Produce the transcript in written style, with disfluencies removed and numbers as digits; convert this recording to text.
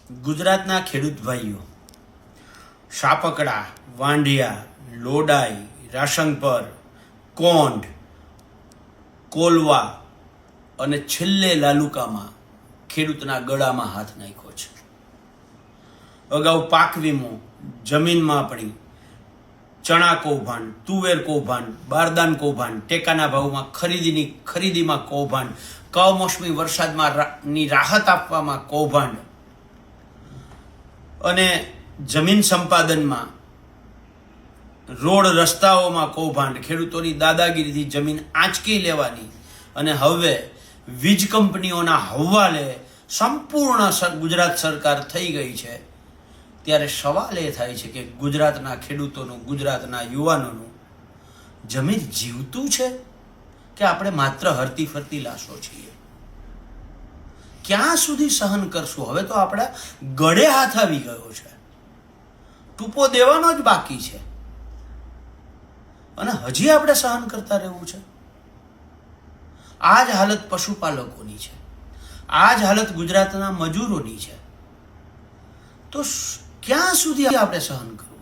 ગુજરાતના ખેડૂત ભાઈઓ સાપકડા, વાંઢિયા, લોડાઈ, રાશંગપર, કોંઢ, કોલવા અને છેલ્લે લાલુકામાં ખેડૂતના ગળામાં હાથ નાખ્યો છે. અગાઉ પાક વીમો, જમીનમાં આપણી ચણા કૌભાંડ, તુવેર કૌભાંડ, બારદાન કૌભાંડ, ટેકાના ભાવમાં ખરીદીમાં કૌભાંડ, કમોસમી વરસાદની રાહત આપવામાં કૌભાંડ અને જમીન સંપાદનમાં રોડ રસ્તાઓમાં કૌભાંડ, ખેડૂતોની દાદાગીરીથી જમીન આંચકી લેવાની અને હવે વીજ કંપનીઓના હવાલે સંપૂર્ણ ગુજરાત સરકાર થઈ ગઈ છે. ત્યારે સવાલ એ થાય છે કે ગુજરાતના ખેડૂતોનું, ગુજરાતના યુવાનોનું જમીન જીવતું છે કે આપણે માત્ર હરતી ફરતી લાશો છીએ? ક્યાં સુધી સહન કરશું? હવે તો આપણા ગળે હાથ આવી ગયો છે, ટૂંપો દેવાનો જ બાકી છે અને હજી આપણે સહન કરતા રહેવું છે. આ જ હાલત પશુપાલકોની છે, આ જ હાલત ગુજરાતના મજૂરોની છે. તો ક્યાં સુધી આપણે સહન કરવું?